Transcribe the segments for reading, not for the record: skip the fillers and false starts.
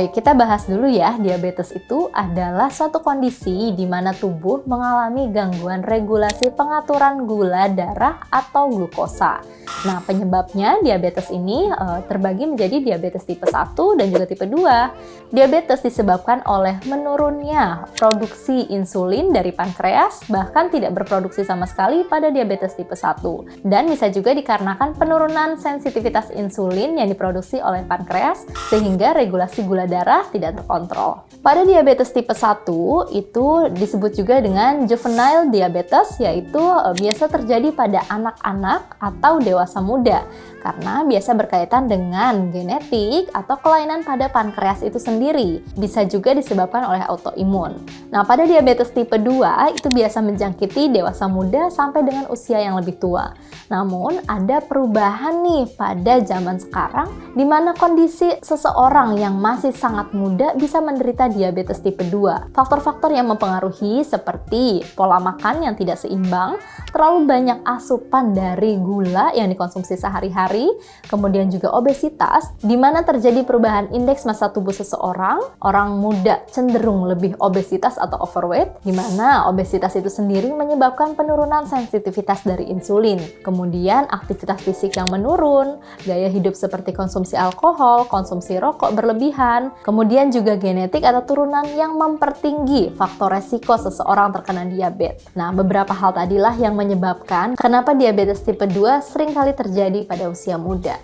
Oke, kita bahas dulu ya. Diabetes itu adalah suatu kondisi di mana tubuh mengalami gangguan regulasi pengaturan gula darah atau glukosa. Nah, penyebabnya diabetes ini terbagi menjadi diabetes tipe 1 dan juga tipe 2. Diabetes disebabkan oleh menurunnya produksi insulin dari pankreas, bahkan tidak berproduksi sama sekali pada diabetes tipe 1. Dan bisa juga dikarenakan penurunan sensitivitas insulin yang diproduksi oleh pankreas, sehingga regulasi gula darah tidak terkontrol. Pada diabetes tipe 1 itu disebut juga dengan juvenile diabetes, yaitu biasa terjadi pada anak-anak atau dewasa muda karena biasa berkaitan dengan genetik atau kelainan pada pankreas itu sendiri. Bisa juga disebabkan oleh autoimun. Nah, pada diabetes tipe 2 itu biasa menjangkiti dewasa muda sampai dengan usia yang lebih tua. Namun, ada perubahan nih pada zaman sekarang di mana kondisi seseorang yang masih sangat muda bisa menderita diabetes tipe 2. Faktor-faktor yang mempengaruhi seperti pola makan yang tidak seimbang, terlalu banyak asupan dari gula yang dikonsumsi sehari-hari, kemudian juga obesitas, di mana terjadi perubahan indeks massa tubuh seseorang. Orang muda cenderung lebih obesitas atau overweight, di mana obesitas itu sendiri menyebabkan penurunan sensitivitas dari insulin. Kemudian aktivitas fisik yang menurun, gaya hidup seperti konsumsi alkohol, konsumsi rokok berlebihan, kemudian juga genetik atau turunan yang mempertinggi faktor resiko seseorang terkena diabetes. Nah, beberapa hal tadilah yang menyebabkan kenapa diabetes tipe 2 seringkali terjadi pada usia muda.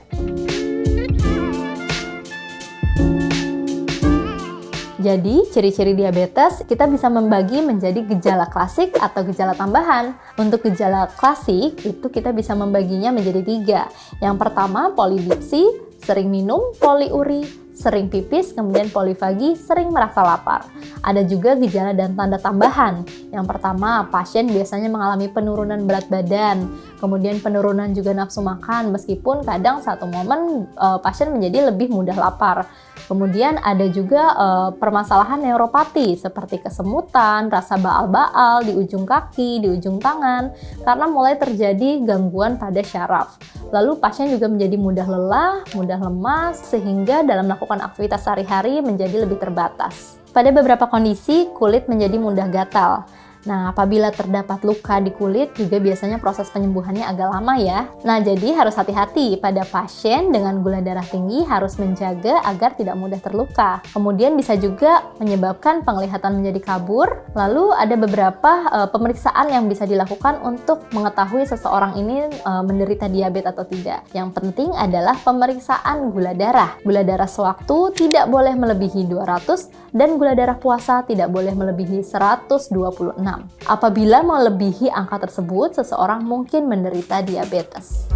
Jadi, ciri-ciri diabetes kita bisa membagi menjadi gejala klasik atau gejala tambahan. Untuk gejala klasik, itu kita bisa membaginya menjadi 3. Yang pertama, polidipsi, sering minum, poliuri, sering pipis, kemudian polifagi, sering merasa lapar. Ada juga gejala dan tanda tambahan. Yang pertama, pasien biasanya mengalami penurunan berat badan, kemudian penurunan juga nafsu makan, meskipun kadang satu momen pasien menjadi lebih mudah lapar. Kemudian ada juga permasalahan neuropati seperti kesemutan, rasa baal-baal di ujung kaki, di ujung tangan, karena mulai terjadi gangguan pada syaraf. Lalu pasien juga menjadi mudah lelah, mudah lemas, sehingga dalam melakukan aktivitas sehari-hari menjadi lebih terbatas. Pada beberapa kondisi, kulit menjadi mudah gatal. Nah, apabila terdapat luka di kulit juga biasanya proses penyembuhannya agak lama ya. Nah, jadi harus hati-hati pada pasien dengan gula darah tinggi, harus menjaga agar tidak mudah terluka. Kemudian bisa juga menyebabkan penglihatan menjadi kabur. Lalu ada beberapa pemeriksaan yang bisa dilakukan untuk mengetahui seseorang ini menderita diabetes atau tidak. Yang penting adalah pemeriksaan gula darah. Gula darah sewaktu tidak boleh melebihi 200 dan gula darah puasa tidak boleh melebihi 126. Apabila melebihi angka tersebut, seseorang mungkin menderita diabetes.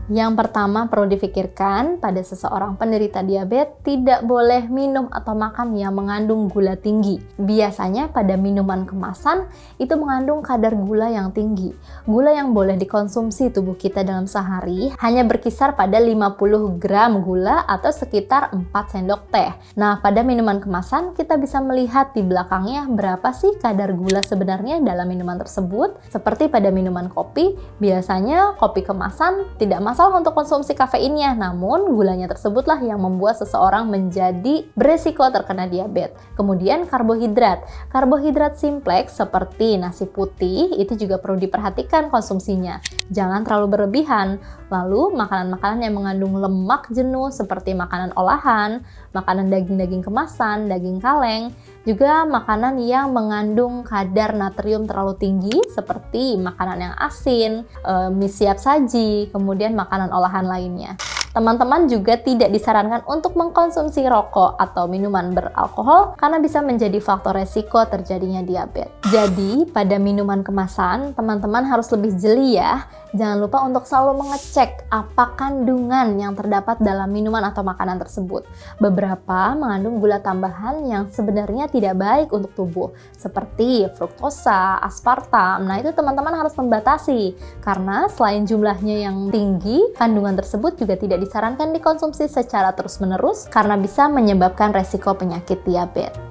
Yang pertama perlu difikirkan pada seseorang penderita diabetes tidak boleh minum atau makan yang mengandung gula tinggi. Biasanya pada minuman kemasan itu mengandung kadar gula yang tinggi. Gula yang boleh dikonsumsi tubuh kita dalam sehari hanya berkisar pada 50 gram gula atau sekitar 4 sendok teh. Nah, pada minuman kemasan kita bisa melihat di belakangnya berapa sih kadar gula sebenarnya dalam minuman tersebut. Seperti pada minuman kopi, biasanya kopi kemasan tidak masalah untuk konsumsi kafeinnya, namun gulanya tersebutlah yang membuat seseorang menjadi beresiko terkena diabetes. Kemudian karbohidrat simplex seperti nasi putih itu juga perlu diperhatikan konsumsinya, jangan terlalu berlebihan. Lalu makanan-makanan yang mengandung lemak jenuh seperti makanan olahan, makanan daging-daging kemasan, daging kaleng, juga makanan yang mengandung kadar natrium terlalu tinggi seperti makanan yang asin, mie siap saji, kemudian makanan olahan lainnya. Teman-teman juga tidak disarankan untuk mengkonsumsi rokok atau minuman beralkohol karena bisa menjadi faktor resiko terjadinya diabetes. Jadi, pada minuman kemasan, teman-teman harus lebih jeli ya. Jangan lupa untuk selalu mengecek apa kandungan yang terdapat dalam minuman atau makanan tersebut. Beberapa mengandung gula tambahan yang sebenarnya tidak baik untuk tubuh, seperti fruktosa, aspartam. Nah, itu teman-teman harus membatasi, karena selain jumlahnya yang tinggi, kandungan tersebut juga tidak disarankan dikonsumsi secara terus-menerus karena bisa menyebabkan resiko penyakit diabetes.